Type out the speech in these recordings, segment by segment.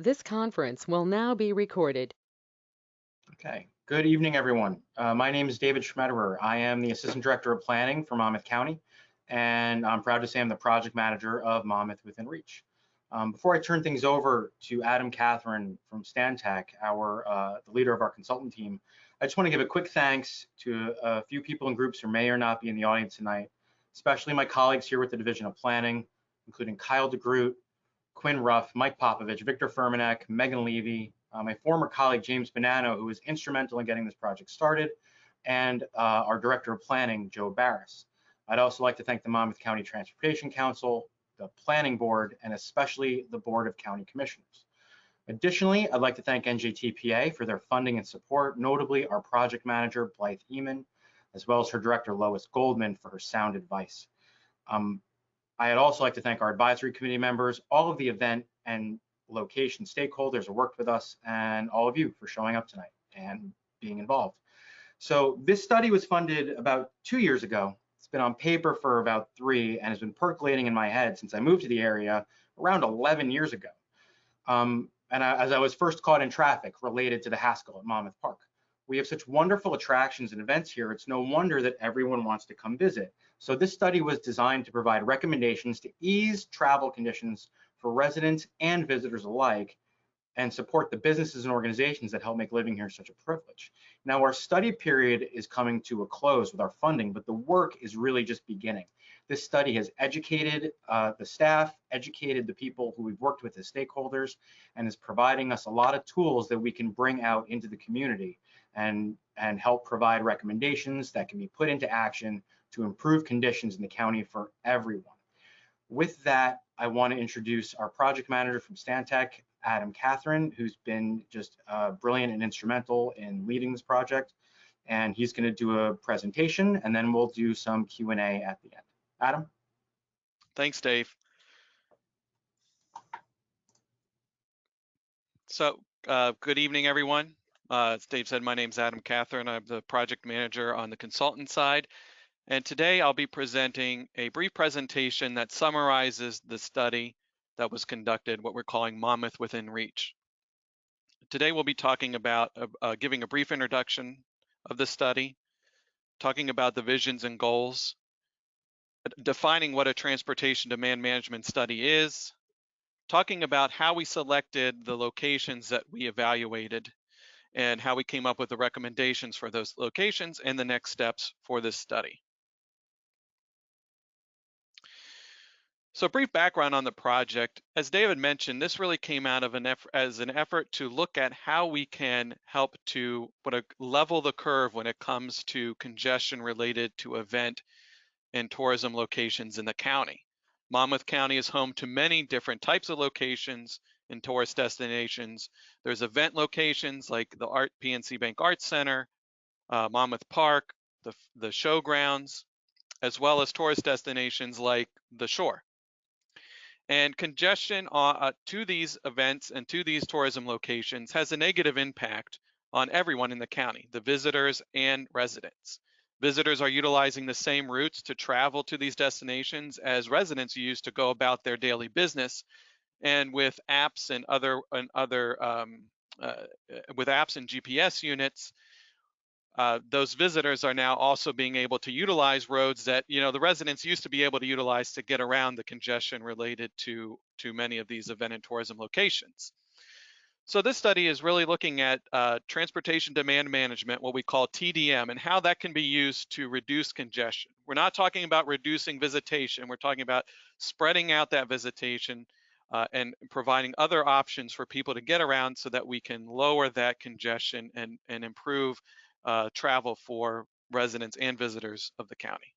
This conference will now be recorded. Okay, good evening, everyone. My name is David Schmetterer. I am the Assistant Director of Planning for Monmouth County, and I'm proud to say I'm the Project Manager of Monmouth Within Reach. Before I turn things over to Adam Catherine from Stantec, the leader of our consultant team, I just want to give a quick thanks to a few people and groups who may or not be in the audience tonight, especially my colleagues here with the Division of Planning, including Kyle DeGroot, Quinn Ruff, Mike Popovich, Victor Furmanek, Megan Levy, my former colleague James Bonanno, who was instrumental in getting this project started, and our Director of Planning, Joe Barris. I'd also like to thank the Monmouth County Transportation Council, the Planning Board, and especially the Board of County Commissioners. Additionally, I'd like to thank NJTPA for their funding and support, notably our project manager, Blythe Eamon, as well as her director, Lois Goldman, for her sound advice. I'd also like to thank our advisory committee members, all of the event and location stakeholders who worked with us, and all of you for showing up tonight and being involved. So this study was funded about 2 years ago. It's been on paper for about 3 and has been percolating in my head since I moved to the area around 11 years ago. As I was first caught in traffic related to the Haskell at Monmouth Park. We have such wonderful attractions and events here, it's no wonder that everyone wants to come visit. So this study was designed to provide recommendations to ease travel conditions for residents and visitors alike and support the businesses and organizations that help make living here such a privilege. Now, our study period is coming to a close with our funding, but the work is really just beginning. This study has educated the staff, educated the people who we've worked with as stakeholders, and is providing us a lot of tools that we can bring out into the community and help provide recommendations that can be put into action to improve conditions in the county for everyone. With that, I want to introduce our project manager from Stantec, Adam Catherine, who's been just brilliant and instrumental in leading this project. And he's going to do a presentation, and then we'll do some Q&A at the end. Adam? Thanks, Dave. So good evening, everyone. As Dave said, my name is Adam Catherine. I'm the project manager on the consultant side. And today I'll be presenting a brief presentation that summarizes the study that was conducted, what we're calling Monmouth Within Reach. Today we'll be talking about giving a brief introduction of the study, talking about the visions and goals, defining what a transportation demand management study is, talking about how we selected the locations that we evaluated and how we came up with the recommendations for those locations and the next steps for this study. So a brief background on the project. As David mentioned, this really came out of an effort to look at how we can help to level the curve when it comes to congestion related to event and tourism locations in the county. Monmouth County is home to many different types of locations and tourist destinations. There's event locations like the PNC Bank Arts Center, Monmouth Park, the showgrounds, as well as tourist destinations like the shore. And congestion to these events and to these tourism locations has a negative impact on everyone in the county, the visitors and residents. Visitors are utilizing the same routes to travel to these destinations as residents use to go about their daily business. And with apps and with apps and GPS units, those visitors are now also being able to utilize roads that the residents used to be able to utilize to get around the congestion related to many of these event and tourism locations. So this study is really looking at transportation demand management, what we call TDM, and how that can be used to reduce congestion. We're not talking about reducing visitation. We're talking about spreading out that visitation and providing other options for people to get around so that we can lower that congestion and improve travel for residents and visitors of the county.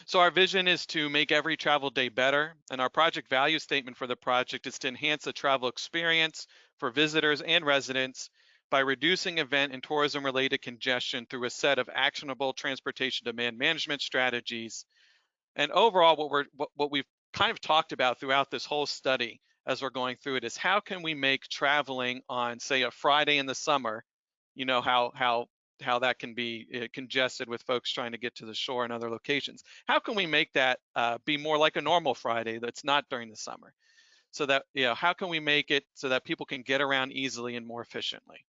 So our vision is to make every travel day better, and our project value statement for the project is to enhance the travel experience for visitors and residents by reducing event and tourism related congestion through a set of actionable transportation demand management strategies. And overall, what we've kind of talked about throughout this whole study as we're going through it is how can we make traveling on, say, a Friday in the summer, how that can be congested with folks trying to get to the shore and other locations. How can we make that be more like a normal Friday that's not during the summer? so that, how can we make it so that people can get around easily and more efficiently?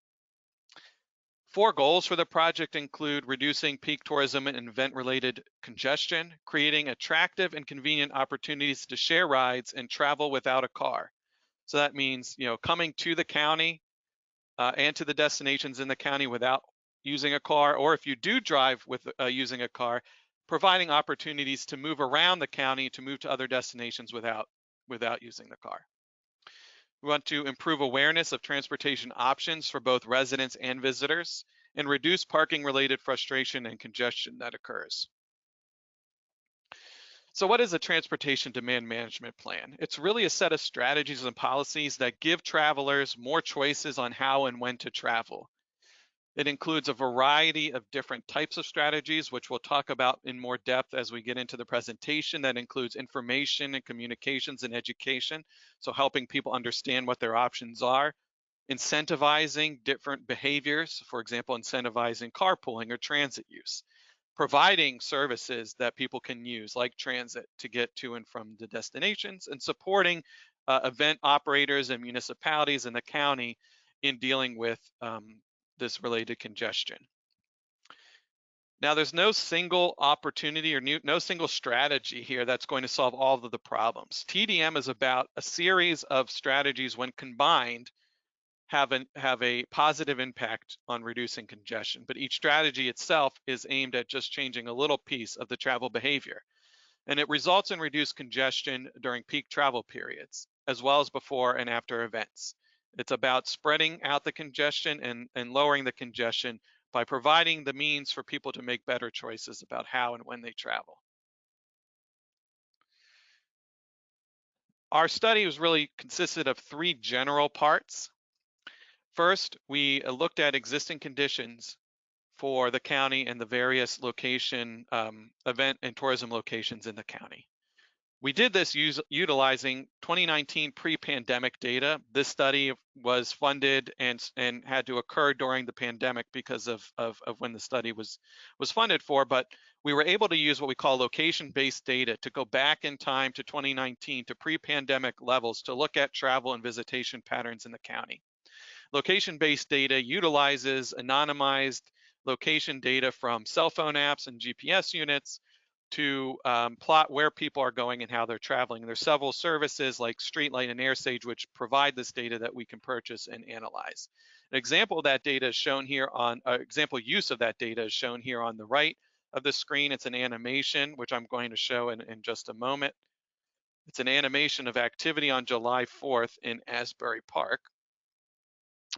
4 goals for the project include reducing peak tourism and event-related congestion, creating attractive and convenient opportunities to share rides and travel without a car. So that means, coming to the county and to the destinations in the county without using a car, or if you do drive with using a car, providing opportunities to move around the county to move to other destinations without using the car. We want to improve awareness of transportation options for both residents and visitors and reduce parking-related frustration and congestion that occurs. So what is a transportation demand management plan? It's really a set of strategies and policies that give travelers more choices on how and when to travel. It includes a variety of different types of strategies, which we'll talk about in more depth as we get into the presentation. That includes information and communications and education, so helping people understand what their options are, incentivizing different behaviors, for example, incentivizing carpooling or transit use, providing services that people can use like transit to get to and from the destinations, and supporting event operators and municipalities in the county in dealing with this related congestion. Now, there's no single opportunity or no single strategy here that's going to solve all of the problems. TDM is about a series of strategies when combined have a positive impact on reducing congestion, but each strategy itself is aimed at just changing a little piece of the travel behavior. And it results in reduced congestion during peak travel periods, as well as before and after events. It's about spreading out the congestion and lowering the congestion by providing the means for people to make better choices about how and when they travel. Our study was really consisted of 3 general parts. First, we looked at existing conditions for the county and the various location, event and tourism locations in the county. We did this utilizing 2019 pre-pandemic data. This study was funded and had to occur during the pandemic because of when the study was funded for, but we were able to use what we call location-based data to go back in time to 2019 to pre-pandemic levels to look at travel and visitation patterns in the county. Location-based data utilizes anonymized location data from cell phone apps and GPS units to plot where people are going and how they're traveling. And there's several services like Streetlight and AirSage which provide this data that we can purchase and analyze. An example of that data is shown here on, example use of that data is shown here on the right of the screen. It's an animation, which I'm going to show in just a moment. It's an animation of activity on July 4th in Asbury Park.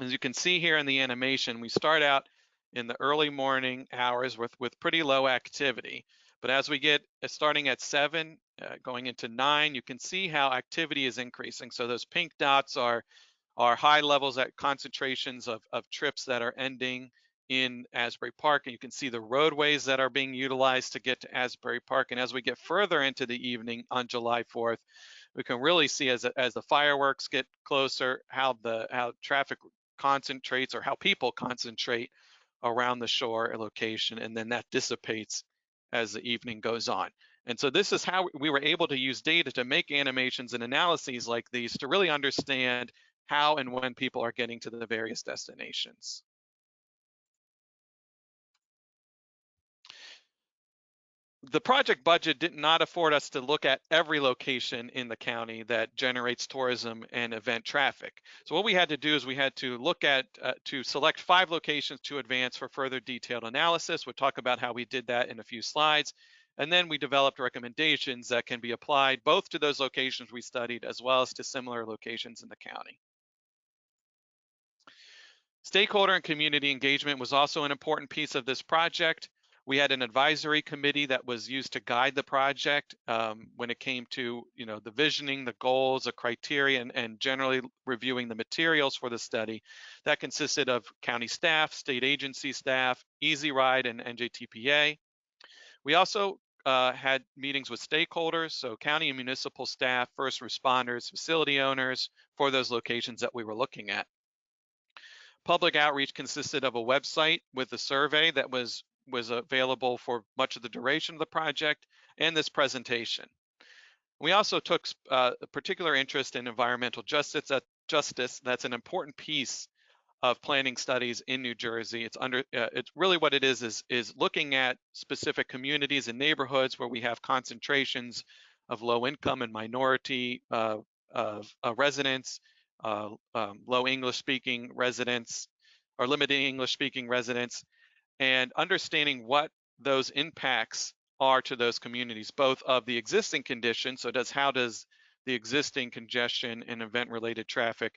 As you can see here in the animation, we start out in the early morning hours with pretty low activity. But as we get starting at 7, going into 9, you can see how activity is increasing. So those pink dots are high levels at concentrations of trips that are ending in Asbury Park. And you can see the roadways that are being utilized to get to Asbury Park. And as we get further into the evening on July 4th, we can really see as the fireworks get closer, how traffic concentrates or how people concentrate around the shore location, and then that dissipates as the evening goes on. And so this is how we were able to use data to make animations and analyses like these to really understand how and when people are getting to the various destinations. The project budget did not afford us to look at every location in the county that generates tourism and event traffic. So what we had to do is we had to look at, to select 5 locations to advance for further detailed analysis. We'll talk about how we did that in a few slides. And then we developed recommendations that can be applied both to those locations we studied as well as to similar locations in the county. Stakeholder and community engagement was also an important piece of this project. We had an advisory committee that was used to guide the project when it came to the visioning, the goals, the criteria, and generally reviewing the materials for the study. That consisted of county staff, state agency staff, Easy Ride, and NJTPA. We also had meetings with stakeholders, so county and municipal staff, first responders, facility owners for those locations that we were looking at. Public outreach consisted of a website with a survey that was available for much of the duration of the project and this presentation. We also took a particular interest in environmental justice. That's an important piece of planning studies in New Jersey. It's really what it is looking at specific communities and neighborhoods where we have concentrations of low income and minority residents, low English speaking residents, or limited English speaking residents, and understanding what those impacts are to those communities, both of the existing conditions. So how does the existing congestion and event related traffic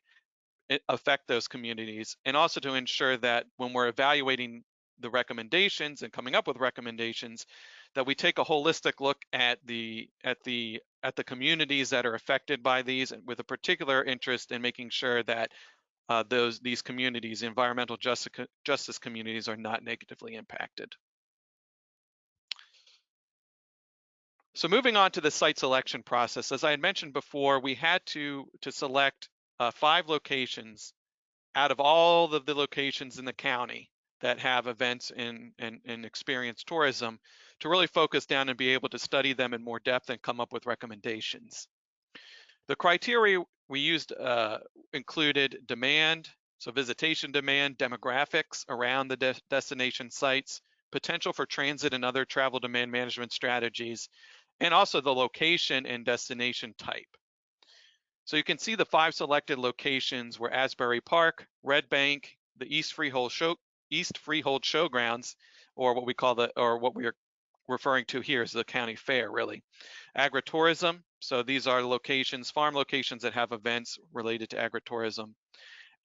affect those communities, and also to ensure that when we're evaluating the recommendations and coming up with recommendations, that we take a holistic look at the communities that are affected by these, and with a particular interest in making sure that these communities, environmental justice communities, are not negatively impacted. So moving on to the site selection process, as I had mentioned before, we had to select 5 locations out of all of the locations in the county that have events and experience tourism, to really focus down and be able to study them in more depth and come up with recommendations. The criteria we used included demand, so visitation demand, demographics around the destination sites, potential for transit and other travel demand management strategies, and also the location and destination type. So you can see the 5 selected locations were Asbury Park, Red Bank, the East Freehold Showgrounds, or what we are referring to here is the county fair, really. Agritourism, so these are locations, farm locations that have events related to agritourism,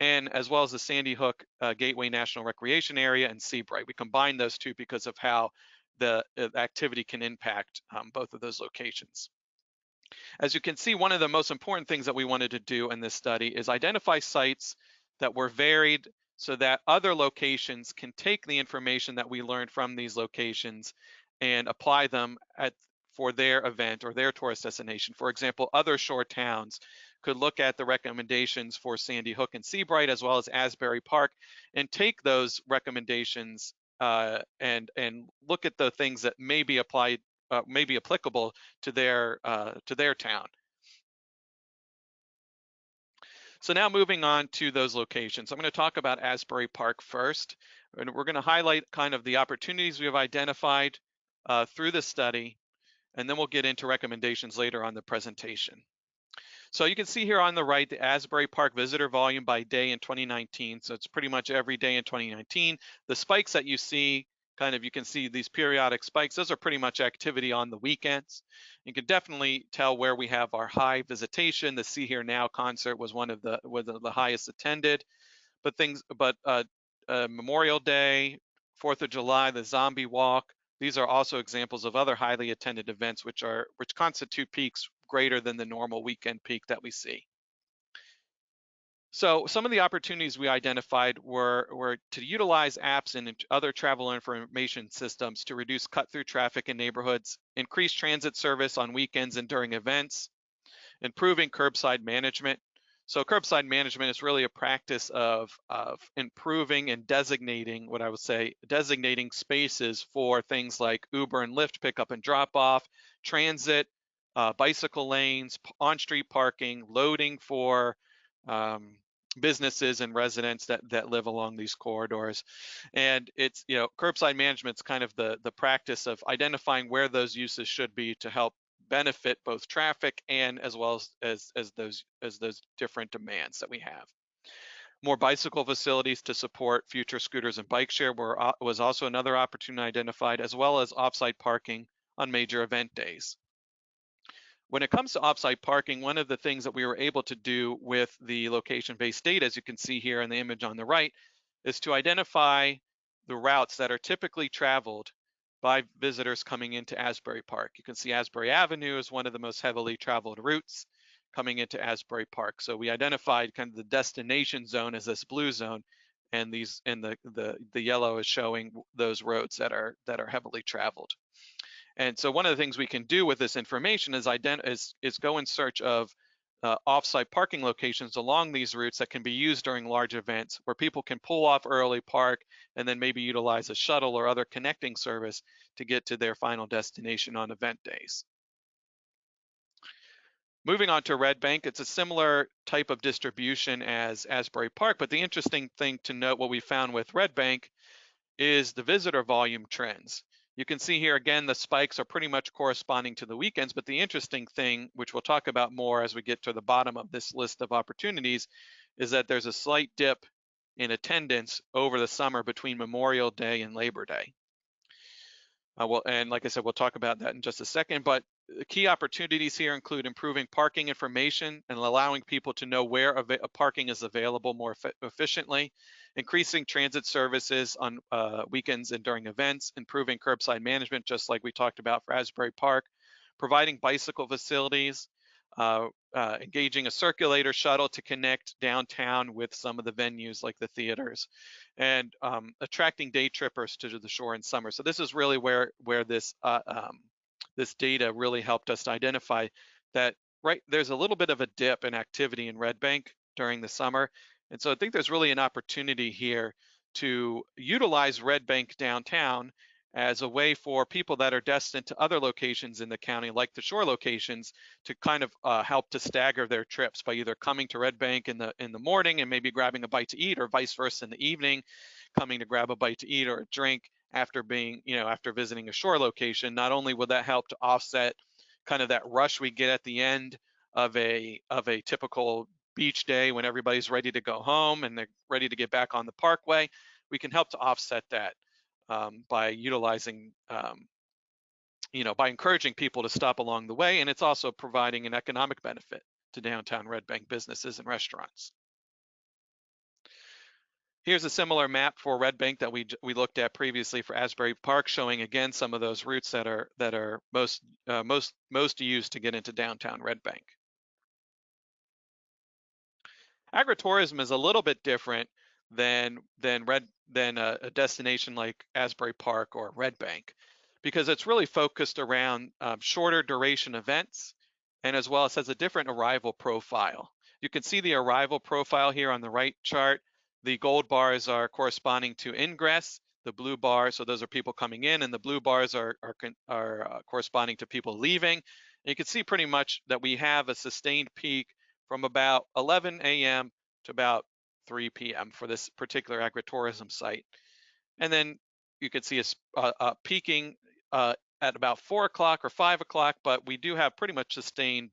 and as well as the Sandy Hook Gateway National Recreation Area and Seabright. We combined those two because of how the activity can impact both of those locations. As you can see, one of the most important things that we wanted to do in this study is identify sites that were varied so that other locations can take the information that we learned from these locations and apply them for their event or their tourist destination. For example, other shore towns could look at the recommendations for Sandy Hook and Seabright, as well as Asbury Park, and take those recommendations and look at the things that may be applied, may be applicable to their town. So now moving on to those locations, I'm going to talk about Asbury Park first, and we're going to highlight kind of the opportunities we have identified through the study, and then we'll get into recommendations later on the presentation. So you can see here on the right, the Asbury Park visitor volume by day in 2019. So it's pretty much every day in 2019. The spikes that you see, you can see these periodic spikes. Those are pretty much activity on the weekends. You can definitely tell where we have our high visitation. The See Here Now concert was one of the highest attended. But Memorial Day, 4th of July, the Zombie Walk, these are also examples of other highly attended events which constitute peaks greater than the normal weekend peak that we see. So some of the opportunities we identified were to utilize apps and other travel information systems to reduce cut-through traffic in neighborhoods, increase transit service on weekends and during events, improving curbside management. So curbside management is really a practice of improving and designating, designating spaces for things like Uber and Lyft pickup and drop off, transit, bicycle lanes, on-street parking, loading for businesses and residents that live along these corridors. And it's, curbside management's kind of the practice of identifying where those uses should be to help benefit both traffic and as well as those different demands that we have. More bicycle facilities to support future scooters and bike share was also another opportunity identified, as well as offsite parking on major event days. When it comes to offsite parking, one of the things that we were able to do with the location-based data, as you can see here in the image on the right, is to identify the routes that are typically traveled by visitors coming into Asbury Park. You can see Asbury Avenue is one of the most heavily traveled routes coming into Asbury Park. So we identified kind of the destination zone as this blue zone, and the yellow is showing those roads that are heavily traveled. And so one of the things we can do with this information is go in search of off-site parking locations along these routes that can be used during large events, where people can pull off early, park, and then maybe utilize a shuttle or other connecting service to get to their final destination on event days. Moving on to Red Bank, it's a similar type of distribution as Asbury Park, but the interesting thing to note, what we found with Red Bank, is the visitor volume trends. You can see here again, the spikes are pretty much corresponding to the weekends, but the interesting thing, which we'll talk about more as we get to the bottom of this list of opportunities, is that there's a slight dip in attendance over the summer between Memorial Day and Labor Day. And like I said, we'll talk about that in just a second, but the key opportunities here include improving parking information and allowing people to know where parking is available more efficiently, increasing transit services on weekends and during events, improving curbside management, just like we talked about for Asbury Park, providing bicycle facilities, engaging a circulator shuttle to connect downtown with some of the venues like the theaters, and attracting day trippers to the shore in summer. So this is really where this this data really helped us to identify that there's a little bit of a dip in activity in Red Bank during the summer. And so I think there's really an opportunity here to utilize Red Bank downtown as a way for people that are destined to other locations in the county, like the shore locations, to kind of help to stagger their trips by either coming to Red Bank in the morning and maybe grabbing a bite to eat, or vice versa in the evening, coming to grab a bite to eat or a drink after after visiting a shore location. Not only will that help to offset kind of that rush we get at the end of a typical beach day when everybody's ready to go home and they're ready to get back on the parkway, we can help to offset that by utilizing, by encouraging people to stop along the way, and it's also providing an economic benefit to downtown Red Bank businesses and restaurants. Here's a similar map for Red Bank that we looked at previously for Asbury Park, showing again some of those routes that are most used to get into downtown Red Bank. Agritourism is a little bit different than a destination like Asbury Park or Red Bank, because it's really focused around shorter duration events, and as well as has a different arrival profile. You can see the arrival profile here on the right chart. The gold bars are corresponding to ingress. The blue bars, so those are people coming in, and the blue bars are corresponding to people leaving. And you can see pretty much that we have a sustained peak from about 11 a.m. to about 3 p.m. for this particular agritourism site. And then you could see a peaking at about 4 o'clock or 5 o'clock, but we do have pretty much sustained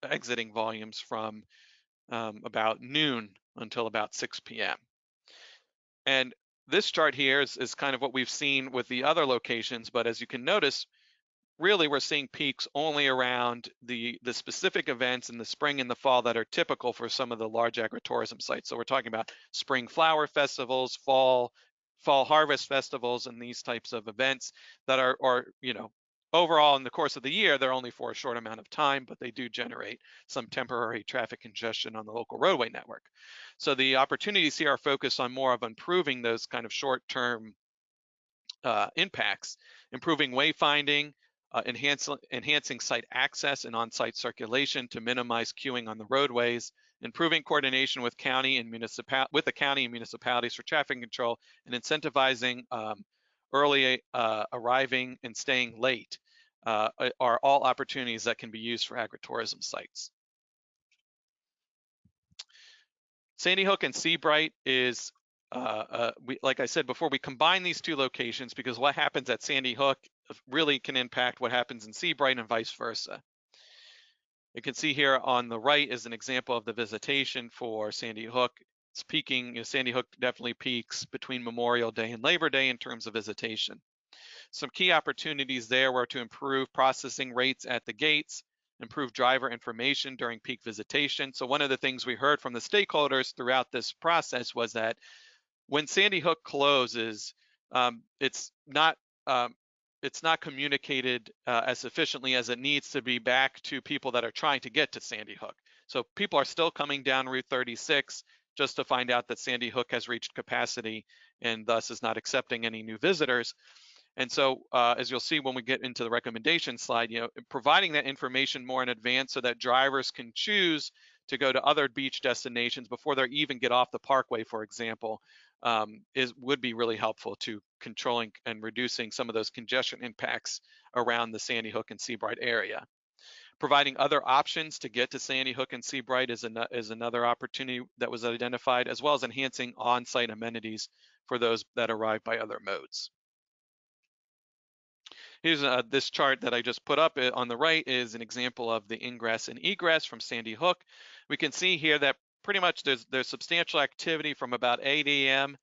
exiting volumes from about noon until about 6 p.m. And this chart here is kind of what we've seen with the other locations, but as you can notice, really we're seeing peaks only around the specific events in the spring and the fall that are typical for some of the large agritourism sites. So we're talking about spring flower festivals, fall harvest festivals, and these types of events that are overall in the course of the year, they're only for a short amount of time, but they do generate some temporary traffic congestion on the local roadway network. So the opportunities here are focused on more of improving those kind of short-term impacts, improving wayfinding, enhancing site access and on-site circulation to minimize queuing on the roadways, improving coordination with the county and municipalities for traffic control, and incentivizing early arriving and staying late are all opportunities that can be used for agritourism sites. Sandy Hook and Seabright is, like I said before, we combine these two locations because what happens at Sandy Hook really can impact what happens in Seabright and vice versa. You can see here on the right is an example of the visitation for Sandy Hook. It's peaking, Sandy Hook definitely peaks between Memorial Day and Labor Day in terms of visitation. Some key opportunities there were to improve processing rates at the gates, improve driver information during peak visitation. So one of the things we heard from the stakeholders throughout this process was that when Sandy Hook closes, it's not communicated as efficiently as it needs to be back to people that are trying to get to Sandy Hook. So people are still coming down Route 36 just to find out that Sandy Hook has reached capacity and thus is not accepting any new visitors. And so as you'll see when we get into the recommendation slide, providing that information more in advance so that drivers can choose to go to other beach destinations before they even get off the parkway, for example, would be really helpful to controlling and reducing some of those congestion impacts around the Sandy Hook and Seabright area. Providing other options to get to Sandy Hook and Seabright is another opportunity that was identified, as well as enhancing on-site amenities for those that arrive by other modes. Here's this chart that I just put up on the right is an example of the ingress and egress from Sandy Hook. We can see here that pretty much there's substantial activity from about 8 a.m.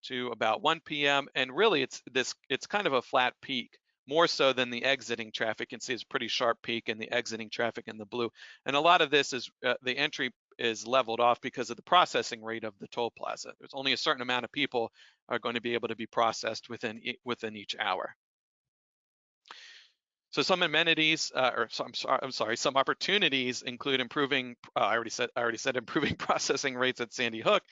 to about 1 p.m. and really it's kind of a flat peak, more so than the exiting traffic. You can see it's a pretty sharp peak in the exiting traffic in the blue. And a lot of this is the entry is leveled off because of the processing rate of the toll plaza. There's only a certain amount of people are going to be able to be processed within each hour. So some amenities, some opportunities include improving. I already said improving processing rates at Sandy Hook,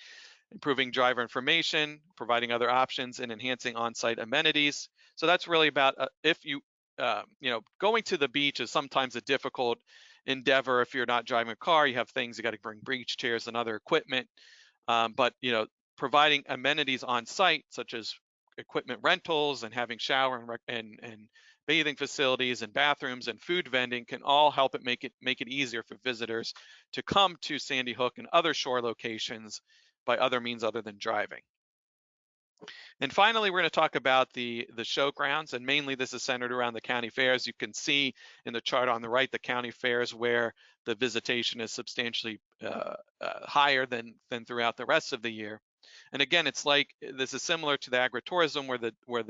improving driver information, providing other options, and enhancing on-site amenities. So that's really about if you, going to the beach is sometimes a difficult endeavor if you're not driving a car. You have things, you got to bring beach chairs and other equipment. But providing amenities on site, such as equipment rentals and having shower and bathing facilities and bathrooms and food vending, can all help make it easier for visitors to come to Sandy Hook and other shore locations by other means other than driving. And finally, we're going to talk about the showgrounds, and mainly this is centered around the county fairs. You can see in the chart on the right the county fairs where the visitation is substantially higher than throughout the rest of the year. And again, it's like this is similar to the agritourism where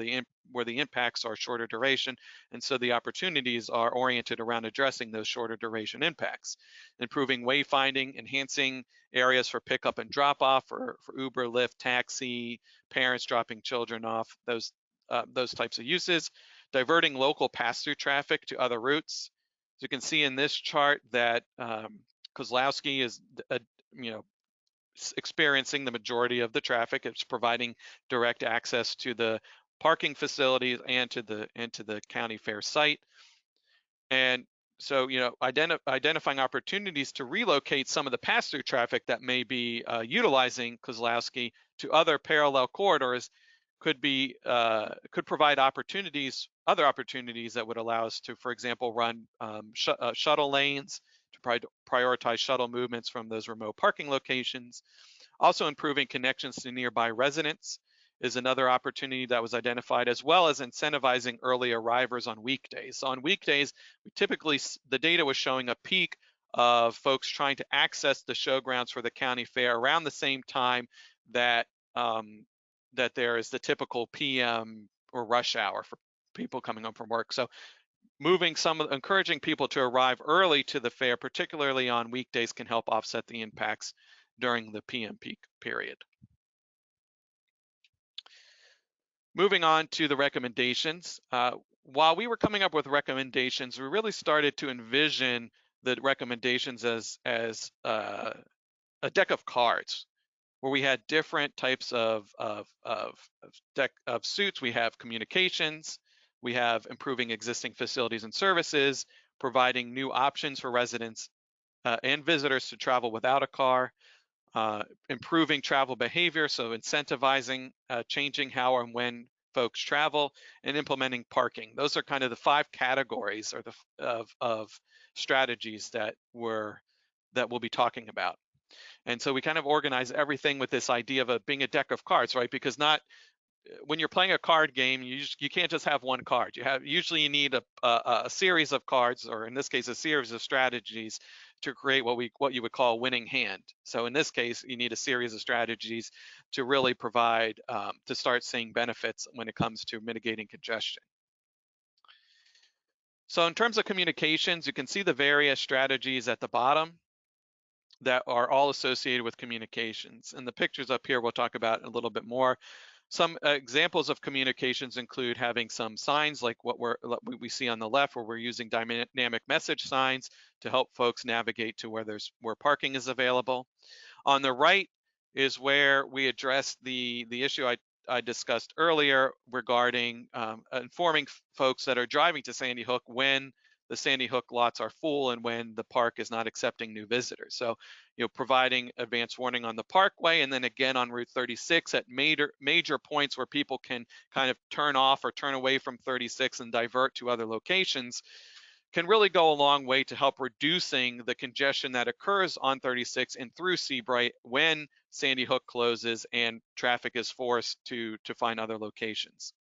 the impacts are shorter duration, and so the opportunities are oriented around addressing those shorter duration impacts, improving wayfinding, enhancing areas for pickup and drop off for Uber, Lyft, taxi, parents dropping children off, those types of uses, diverting local pass-through traffic to other routes. As you can see in this chart that Kozlowski is experiencing the majority of the traffic. It's providing direct access to the parking facilities and to the county fair site. And so, identifying opportunities to relocate some of the pass-through traffic that may be utilizing Kozlowski to other parallel corridors could provide other opportunities that would allow us to, for example, run shuttle lanes to prioritize shuttle movements from those remote parking locations. Also, improving connections to nearby residents is another opportunity that was identified, as well as incentivizing early arrivers on weekdays. So on weekdays, the data was showing a peak of folks trying to access the showgrounds for the county fair around the same time that there is the typical PM or rush hour for people coming home from work. So encouraging people to arrive early to the fair, particularly on weekdays, can help offset the impacts during the PM peak period. Moving on to the recommendations. While we were coming up with recommendations, we really started to envision the recommendations as a deck of cards, where we had different types of suits. We have communications, we have improving existing facilities and services, providing new options for residents and visitors to travel without a car, improving travel behavior, so incentivizing, changing how and when folks travel, and implementing parking. Those are kind of the 5 categories of strategies that we'll be talking about. And so we kind of organize everything with this idea of being a deck of cards, right? Because when you're playing a card game, you can't just have one card. Usually you need a series of cards, or in this case, a series of strategies to create what you would call a winning hand. So in this case, you need a series of strategies to really provide, to start seeing benefits when it comes to mitigating congestion. So in terms of communications, you can see the various strategies at the bottom that are all associated with communications. And the pictures up here we'll talk about a little bit more. Some examples of communications include having some signs like what we see on the left, where we're using dynamic message signs to help folks navigate to where parking is available. On the right is where we address the issue I discussed earlier regarding informing folks that are driving to Sandy Hook when the Sandy Hook lots are full and when the park is not accepting new visitors. So, providing advance warning on the parkway, and then again on Route 36 at major points where people can kind of turn off or turn away from 36 and divert to other locations, can really go a long way to help reducing the congestion that occurs on 36 and through Seabright when Sandy Hook closes and traffic is forced to find other locations.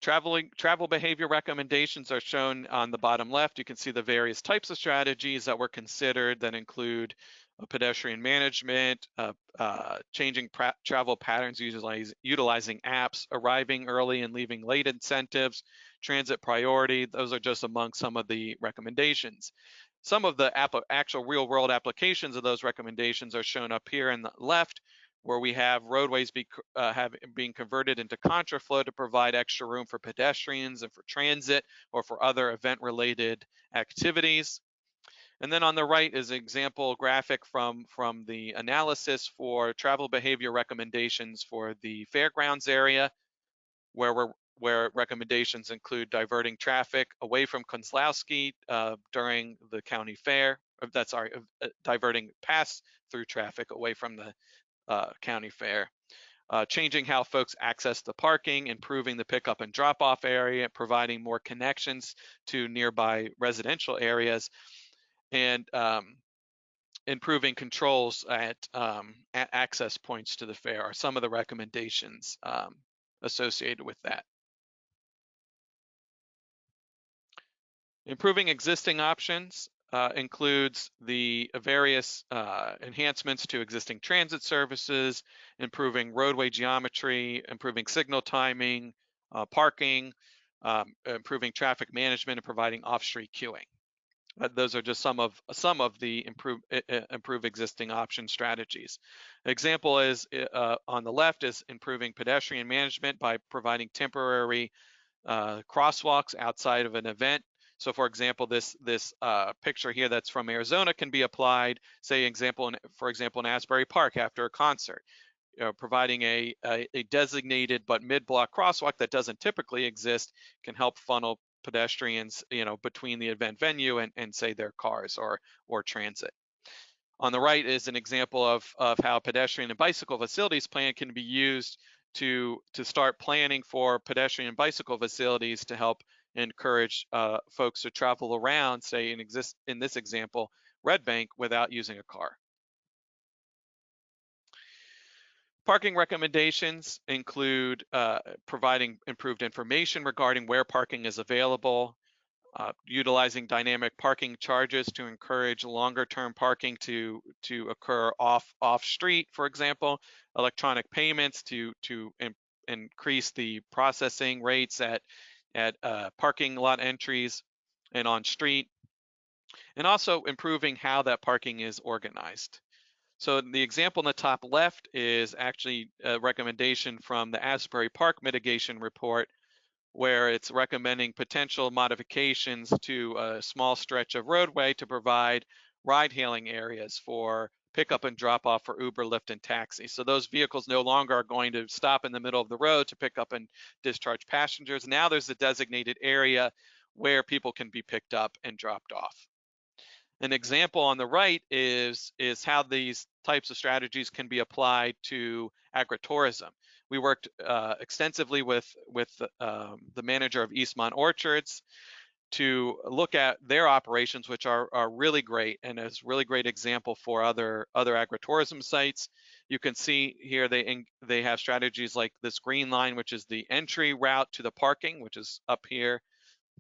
Travel behavior recommendations are shown on the bottom left. You can see the various types of strategies that were considered that include pedestrian management, changing travel patterns, utilizing apps, arriving early and leaving late incentives, transit priority. Those are just among some of the recommendations. Some of the actual real world applications of those recommendations are shown up here in the left, where we have roadways being converted into contraflow to provide extra room for pedestrians and for transit or for other event-related activities. And then on the right is an example graphic from the analysis for travel behavior recommendations for the fairgrounds area, where recommendations include diverting traffic away from Kozlowski during the county fair. Diverting pass-through traffic away from the county fair, changing how folks access the parking, improving the pickup and drop-off area, providing more connections to nearby residential areas, and improving controls at access points to the fair are some of the recommendations associated with that. Improving existing options includes the various enhancements to existing transit services, improving roadway geometry, improving signal timing, parking, improving traffic management, and providing off-street queuing. Those are just some of the improve existing option strategies. An example is on the left is improving pedestrian management by providing temporary crosswalks outside of an event. So for example, this picture here that's from Arizona can be applied, say for example in Asbury Park after a concert, providing a designated but mid-block crosswalk that doesn't typically exist can help funnel pedestrians between the event venue and say their cars or transit. On the right is an example of how pedestrian and bicycle facilities plan can be used to start planning for pedestrian and bicycle facilities to help encourage folks to travel around, say in this example, Red Bank, without using a car. Parking recommendations include providing improved information regarding where parking is available, utilizing dynamic parking charges to encourage longer-term parking to occur off-street, for example, electronic payments to increase the processing rates at parking lot entries and on street, and also improving how that parking is organized. So the example in the top left is actually a recommendation from the Asbury Park Mitigation Report, where it's recommending potential modifications to a small stretch of roadway to provide ride-hailing areas for pickup and drop-off for Uber, Lyft, and taxi. So those vehicles no longer are going to stop in the middle of the road to pick up and discharge passengers. Now there's a designated area where people can be picked up and dropped off. An example on the right is how these types of strategies can be applied to agritourism. We worked extensively with the manager of Eastmont Orchards to look at their operations, which are really great and is a really great example for other agritourism sites. You can see here they have strategies like this green line, which is the entry route to the parking, which is up here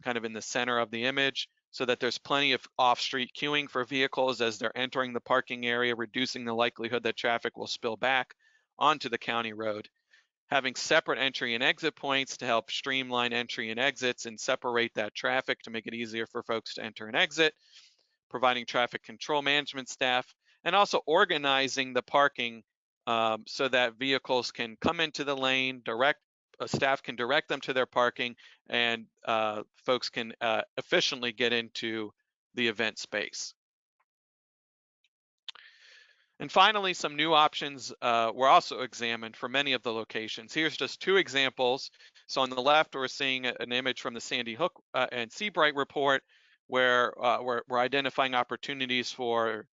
kind of in the center of the image, so that there's plenty of off-street queuing for vehicles as they're entering the parking area, reducing the likelihood that traffic will spill back onto the county road. Having separate entry and exit points to help streamline entry and exits and separate that traffic to make it easier for folks to enter and exit, providing traffic control management staff, and also organizing the parking so that vehicles can come into the lane, staff can direct them to their parking, and folks can efficiently get into the event space. And finally, some new options were also examined for many of the locations. Here's just two examples. So on the left, we're seeing an image from the Sandy Hook and Seabright report, where we're identifying opportunities for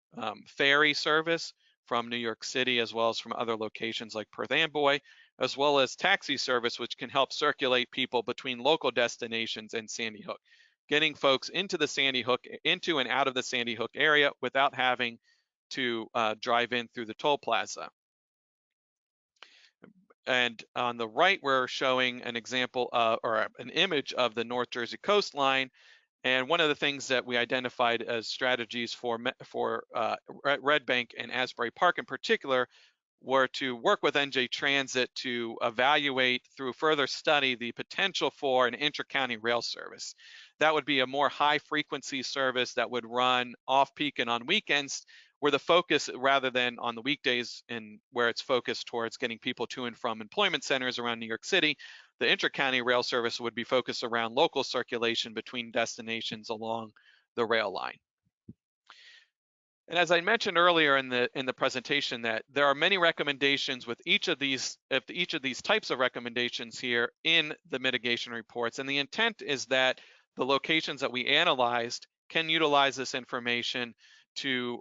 ferry service from New York City, as well as from other locations like Perth Amboy, as well as taxi service, which can help circulate people between local destinations and Sandy Hook, getting folks into and out of the Sandy Hook area without having to drive in through the toll plaza. And on the right, we're showing an example or an image of the North Jersey coastline. And one of the things that we identified as strategies for Red Bank and Asbury Park in particular were to work with NJ Transit to evaluate through further study the potential for an intra-county rail service. That would be a more high frequency service that would run off-peak and on weekends, where the focus, rather than on the weekdays and where it's focused towards getting people to and from employment centers around New York City, the intra-county rail service would be focused around local circulation between destinations along the rail line. And as I mentioned earlier in the presentation, that there are many recommendations with each of these types of recommendations here in the mitigation reports. And the intent is that the locations that we analyzed can utilize this information to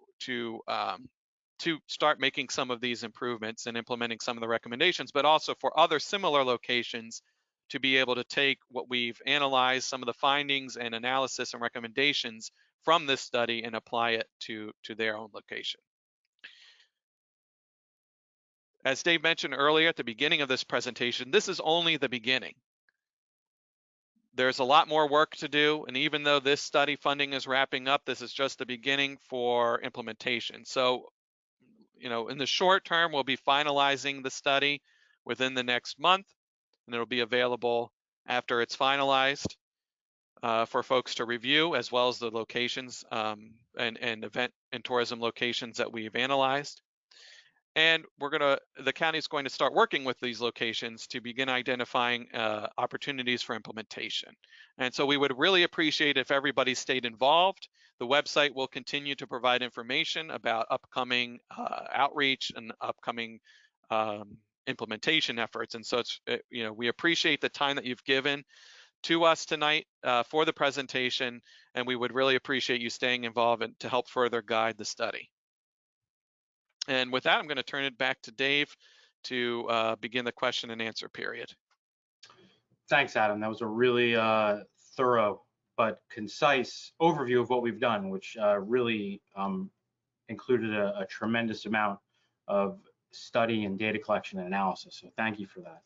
start making some of these improvements and implementing some of the recommendations, but also for other similar locations to be able to take what we've analyzed, some of the findings and analysis and recommendations from this study and apply it to their own location. As Dave mentioned earlier at the beginning of this presentation, this is only the beginning. There's a lot more work to do, and even though this study funding is wrapping up, this is just the beginning for implementation. So, in the short term, we'll be finalizing the study within the next month, and it'll be available after it's finalized for folks to review, as well as the locations and event and tourism locations that we've analyzed. And the county is going to start working with these locations to begin identifying opportunities for implementation. And so we would really appreciate if everybody stayed involved. The website will continue to provide information about upcoming outreach and upcoming implementation efforts. And so we appreciate the time that you've given to us tonight for the presentation, and we would really appreciate you staying involved and to help further guide the study. And with that, I'm going to turn it back to Dave to begin the question and answer period. Thanks, Adam. That was a really thorough but concise overview of what we've done, which really included a tremendous amount of study and data collection and analysis. So thank you for that.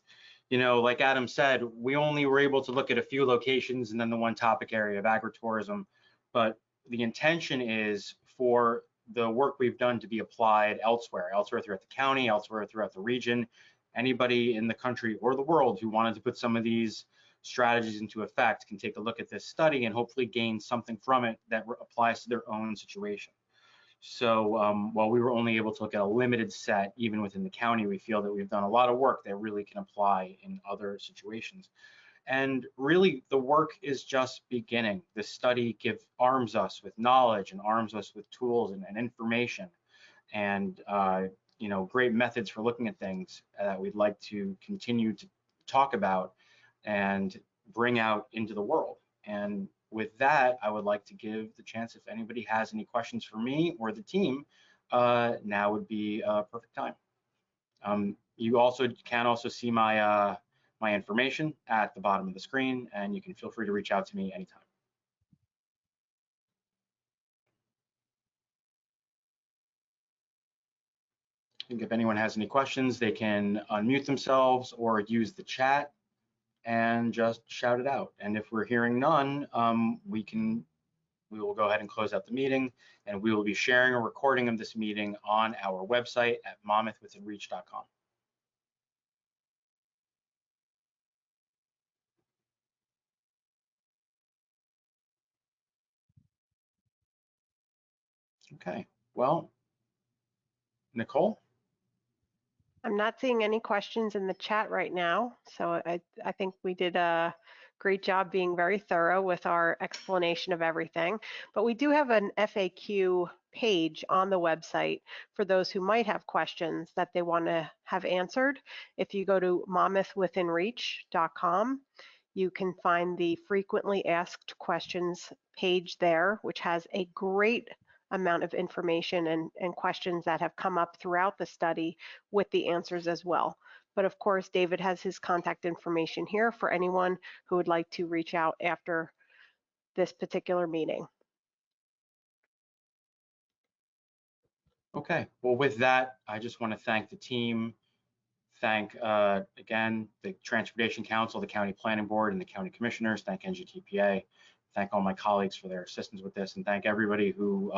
Like Adam said, we only were able to look at a few locations and then the one topic area of agritourism, but the intention is for the work we've done to be applied elsewhere throughout the county, elsewhere throughout the region. Anybody in the country or the world who wanted to put some of these strategies into effect can take a look at this study and hopefully gain something from it that applies to their own situation. So while we were only able to look at a limited set, even within the county, we feel that we've done a lot of work that really can apply in other situations. And really, the work is just beginning. This study arms us with knowledge and arms us with tools and information and great methods for looking at things that we'd like to continue to talk about and bring out into the world. And with that, I would like to give the chance if anybody has any questions for me or the team, now would be a perfect time. You can also see my my information at the bottom of the screen, and you can feel free to reach out to me anytime. I think if anyone has any questions, they can unmute themselves or use the chat and just shout it out. And if we're hearing none, we will go ahead and close out the meeting, and we will be sharing a recording of this meeting on our website at monmouthwithinreach.com. Okay, well, Nicole? I'm not seeing any questions in the chat right now, so I think we did a great job being very thorough with our explanation of everything. But we do have an FAQ page on the website for those who might have questions that they want to have answered. If you go to monmouthwithinreach.com, you can find the frequently asked questions page there, which has a great amount of information and questions that have come up throughout the study with the answers as well. But of course, David has his contact information here for anyone who would like to reach out after this particular meeting. Okay, well, with that, I just want to thank the team, thank, again, the Transportation Council, the County Planning Board, and the County Commissioners, thank NJTPA, thank all my colleagues for their assistance with this, and thank everybody who,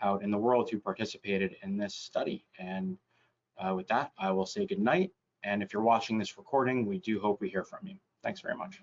out in the world who participated in this study. And with that, I will say good night. And if you're watching this recording, we do hope we hear from you. Thanks very much.